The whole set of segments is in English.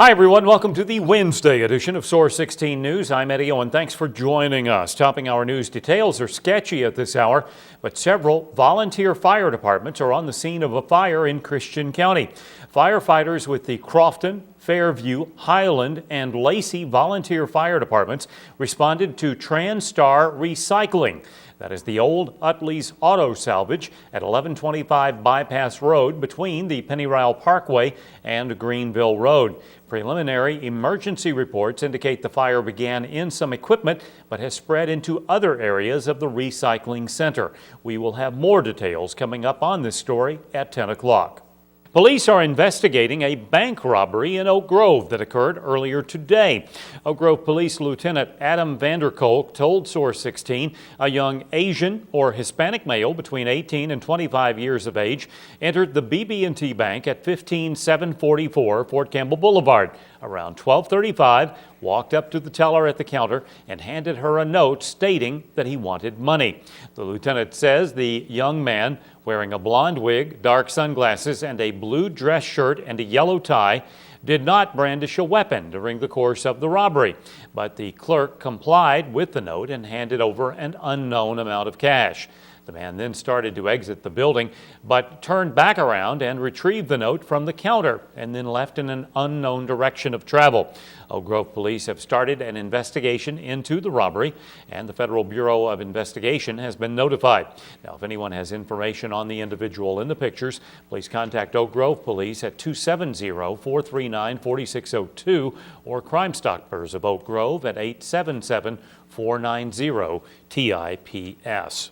Hi, everyone. Welcome to the Wednesday edition of Source 16 News. I'm Eddie Owen. Thanks for joining us. Topping our news, details are sketchy at this hour, but several volunteer fire departments are on the scene of a fire in Christian County. Firefighters with the Crofton, Fairview, Highland, and Lacey volunteer fire departments responded to TransStar Recycling. That is the old Utley's Auto Salvage at 1125 Bypass Road between the Pennyrile Parkway and Greenville Road. Preliminary emergency reports indicate the fire began in some equipment but has spread into other areas of the recycling center. We will have more details coming up on this story at 10 o'clock. Police are investigating a bank robbery in Oak Grove that occurred earlier today. Oak Grove Police Lieutenant Adam Vanderkolk told Source 16 a young Asian or Hispanic male between 18 and 25 years of age entered the BB&T Bank at 15744 Fort Campbell Boulevard. Around 12:35, walked up to the teller at the counter and handed her a note stating that he wanted money. The lieutenant says the young man, wearing a blonde wig, dark sunglasses, and a blue dress shirt and a yellow tie, did not brandish a weapon during the course of the robbery, but the clerk complied with the note and handed over an unknown amount of cash. The man then started to exit the building, but turned back around and retrieved the note from the counter and then left in an unknown direction of travel. Oak Grove police have started an investigation into the robbery, and the Federal Bureau of Investigation has been notified. Now, if anyone has information on the individual in the pictures, please contact Oak Grove Police at 270-439-4602 or Crime Stoppers of Oak Grove at 877-490-TIPS.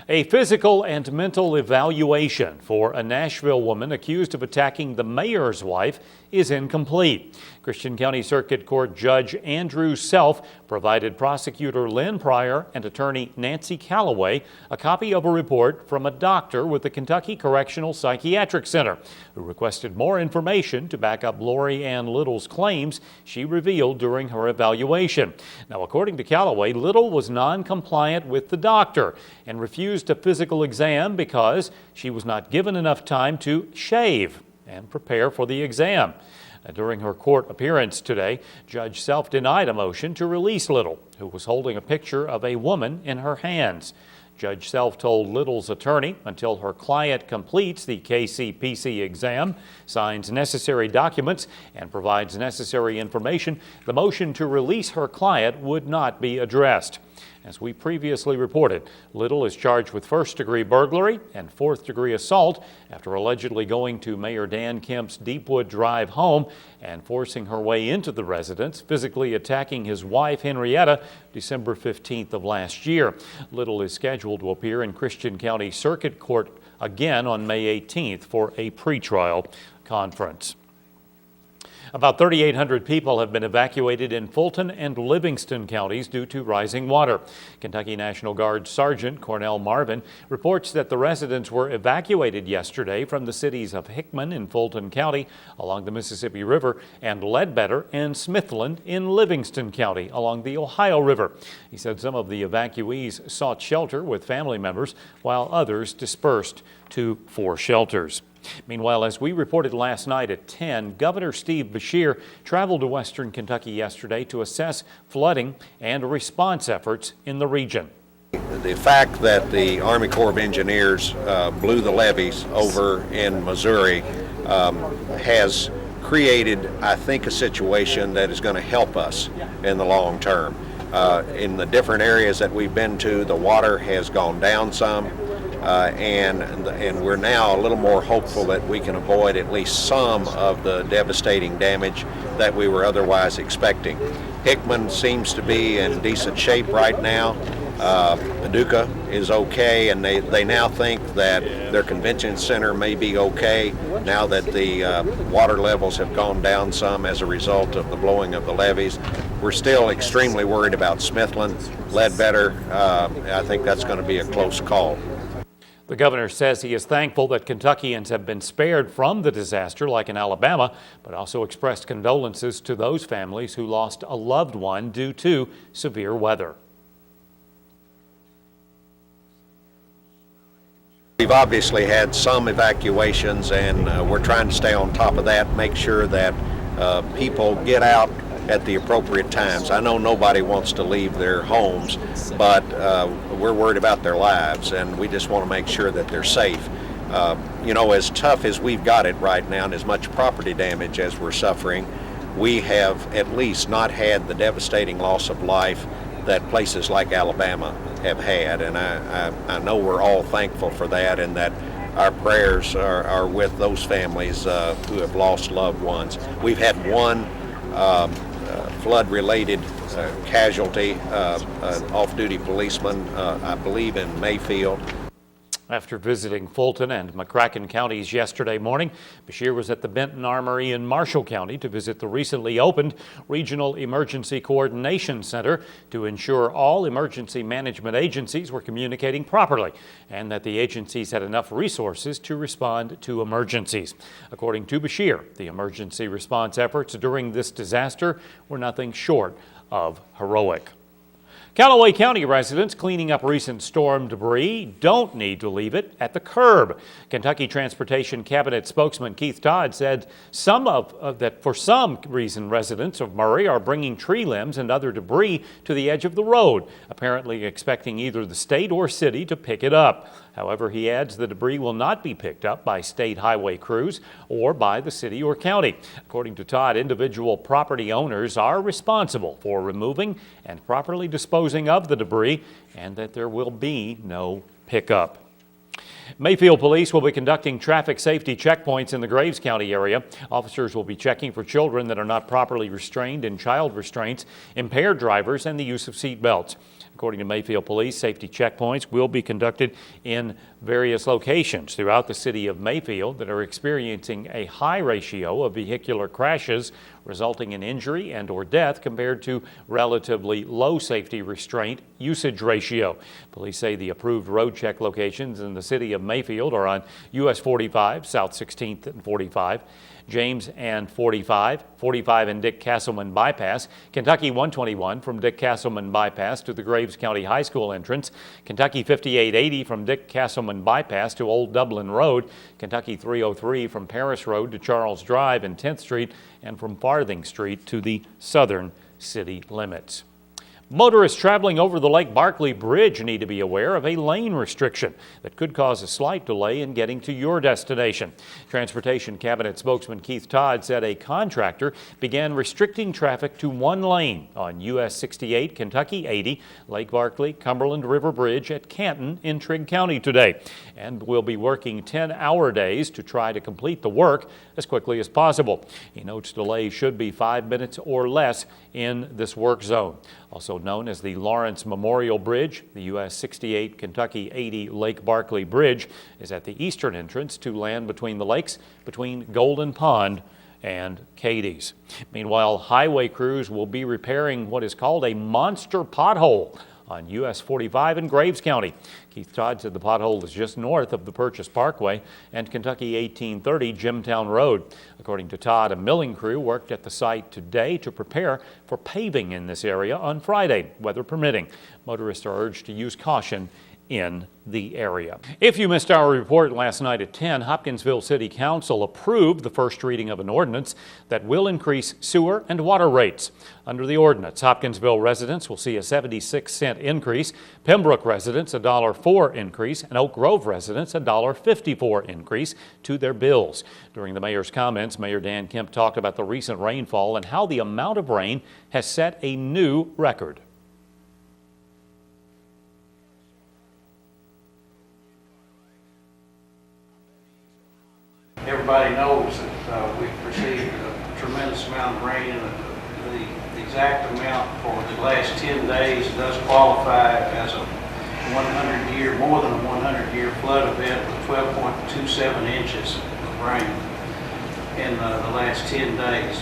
A physical and mental evaluation for a Nashville woman accused of attacking the mayor's wife is incomplete. Christian County Circuit Court Judge Andrew Self provided prosecutor Lynn Pryor and attorney Nancy Calloway a copy of a report from a doctor with the Kentucky Correctional Psychiatric Center, who requested more information to back up Lori Ann Little's claims she revealed during her evaluation. Now, according to Calloway, Little was non-compliant with the doctor and refused a physical exam because she was not given enough time to shave and prepare for the exam. During her court appearance today, Judge Self denied a motion to release Little, who was holding a picture of a woman in her hands. Judge Self told Little's attorney until her client completes the KCPC exam, signs necessary documents, and provides necessary information, the motion to release her client would not be addressed. As we previously reported, Little is charged with first-degree burglary and fourth-degree assault after allegedly going to Mayor Dan Kemp's Deepwood Drive home and forcing her way into the residence, physically attacking his wife, Henrietta, December 15th of last year. Little is scheduled to appear in Christian County Circuit Court again on May 18th for a pretrial conference. About 3,800 people have been evacuated in Fulton and Livingston counties due to rising water. Kentucky National Guard Sergeant Cornell Marvin reports that the residents were evacuated yesterday from the cities of Hickman in Fulton County along the Mississippi River and Ledbetter and Smithland in Livingston County along the Ohio River. He said some of the evacuees sought shelter with family members while others dispersed to 4 shelters. Meanwhile, as we reported last night at 10, Governor Steve Beshear traveled to western Kentucky yesterday to assess flooding and response efforts in the region. The fact that the Army Corps of Engineers blew the levees over in Missouri has created, I think, a situation that is going to help us in the long term. In the different areas that we've been to, the water has gone down some. And we're now a little more hopeful that we can avoid at least some of the devastating damage that we were otherwise expecting. Hickman seems to be in decent shape right now. Paducah is okay, and they now think that their convention center may be okay now that the water levels have gone down some as a result of the blowing of the levees. We're still extremely worried about Smithland, Ledbetter. I think that's going to be a close call. The governor says he is thankful that Kentuckians have been spared from the disaster like in Alabama, but also expressed condolences to those families who lost a loved one due to severe weather. We've obviously had some evacuations, and we're trying to stay on top of that, make sure that people get out at the appropriate times. I know nobody wants to leave their homes, but we're worried about their lives, and we just want to make sure that they're safe. You know, as tough as we've got it right now and as much property damage as we're suffering, we have at least not had the devastating loss of life that places like Alabama have had, and I know we're all thankful for that, and that our prayers are with those families who have lost loved ones. We've had one flood-related casualty, an off-duty policeman, I believe in Mayfield. After visiting Fulton and McCracken counties yesterday morning, Beshear was at the Benton Armory in Marshall County to visit the recently opened Regional Emergency Coordination Center to ensure all emergency management agencies were communicating properly and that the agencies had enough resources to respond to emergencies. According to Beshear, the emergency response efforts during this disaster were nothing short of heroic. Callaway County residents cleaning up recent storm debris don't need to leave it at the curb. Kentucky Transportation Cabinet spokesman Keith Todd said that for some reason residents of Murray are bringing tree limbs and other debris to the edge of the road, apparently expecting either the state or city to pick it up. However, he adds the debris will not be picked up by state highway crews or by the city or county. According to Todd, individual property owners are responsible for removing and properly disposing of the debris, and that there will be no pickup. Mayfield Police will be conducting traffic safety checkpoints in the Graves County area. Officers will be checking for children that are not properly restrained in child restraints, impaired drivers, and the use of seat belts. According to Mayfield Police, safety checkpoints will be conducted in various locations throughout the city of Mayfield that are experiencing a high ratio of vehicular crashes resulting in injury and or death compared to relatively low safety restraint usage ratio. Police say the approved road check locations in the city of Mayfield are on US 45, South 16th and 45, James and 45, 45 and Dick Castleman Bypass, Kentucky 121 from Dick Castleman Bypass to the Graves County High School entrance, Kentucky 5880 from Dick Castleman Bypass to Old Dublin Road, Kentucky 303 from Paris Road to Charles Drive and 10th Street, and from Farthing Street to the southern city limits. Motorists traveling over the Lake Barkley Bridge need to be aware of a lane restriction that could cause a slight delay in getting to your destination. Transportation Cabinet spokesman Keith Todd said a contractor began restricting traffic to one lane on US 68, Kentucky 80, Lake Barkley, Cumberland River Bridge at Canton in Trigg County today, and will be working 10-hour days to try to complete the work as quickly as possible. He notes delays should be 5 minutes or less in this work zone. Also known as the Lawrence Memorial Bridge, the US 68 Kentucky 80 Lake Barkley Bridge is at the eastern entrance to land between the lakes between Golden Pond and Cadiz. Meanwhile, highway crews will be repairing what is called a monster pothole on US 45 in Graves County. Keith Todd said the pothole is just north of the Purchase Parkway and Kentucky 1830 Jimtown Road. According to Todd, a milling crew worked at the site today to prepare for paving in this area on Friday, weather permitting. Motorists are urged to use caution in the area. If you missed our report last night at 10, Hopkinsville City Council approved the first reading of an ordinance that will increase sewer and water rates. Under the ordinance, Hopkinsville residents will see a 76-cent increase, Pembroke residents a $1.04 increase, and Oak Grove residents a $1.54 increase to their bills. During the mayor's comments, Mayor Dan Kemp talked about the recent rainfall and how the amount of rain has set a new record. Everybody knows that we've received a tremendous amount of rain, and the exact amount for the last 10 days does qualify as a 100-year, more than a 100-year flood event with 12.27 inches of rain in the last 10 days.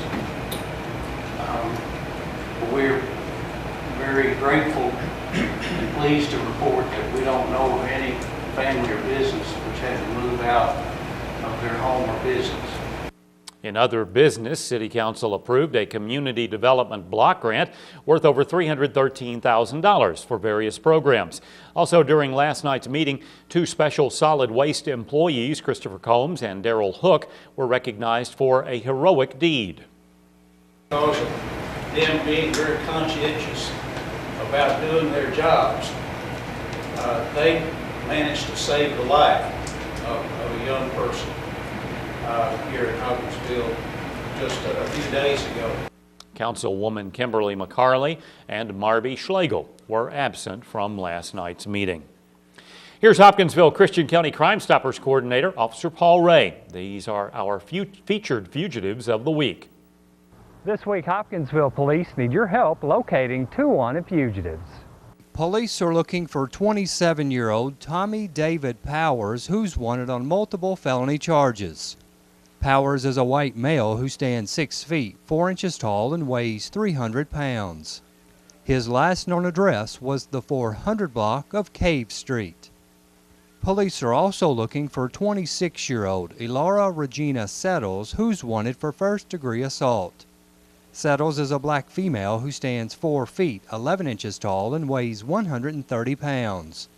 We're very grateful and pleased to report that we don't know of any family or business which had to move out of their home or business. In other business, City Council approved a community development block grant worth over $313,000 for various programs. Also during last night's meeting, two special solid waste employees, Christopher Combs and Darrell Hook, were recognized for a heroic deed. Because of them being very conscientious about doing their jobs, they managed to save the life of a young person here in Hopkinsville just a few days ago. Councilwoman Kimberly McCarley and Marby Schlegel were absent from last night's meeting. Here's Hopkinsville Christian County Crime Stoppers Coordinator, Officer Paul Ray. These are our featured fugitives of the week. This week, Hopkinsville police need your help locating 2 wanted fugitives. Police are looking for 27-year-old Tommy David Powers, who's wanted on multiple felony charges. Powers is a white male who stands 6 feet, 4 inches tall and weighs 300 pounds. His last known address was the 400 block of Cave Street. Police are also looking for 26-year-old Elara Regina Settles, who's wanted for first-degree assault. Settles is a black female who stands 4 feet, 11 inches tall and weighs 130 pounds.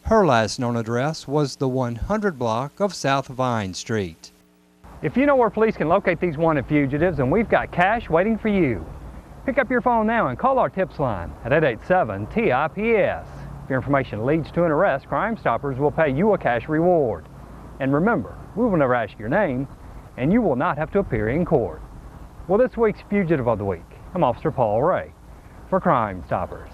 Her last known address was the 100 block of South Vine Street. If you know where police can locate these wanted fugitives, and we've got cash waiting for you. Pick up your phone now and call our tips line at 887-TIPS. If your information leads to an arrest, Crime Stoppers will pay you a cash reward. And remember, we will never ask your name, and you will not have to appear in court. Well, this week's Fugitive of the Week, I'm Officer Paul Ray for Crime Stoppers.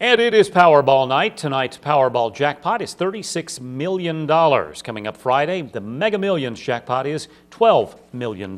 And it is Powerball night. Tonight's Powerball jackpot is $36 million. Coming up Friday, the Mega Millions jackpot is $12 million.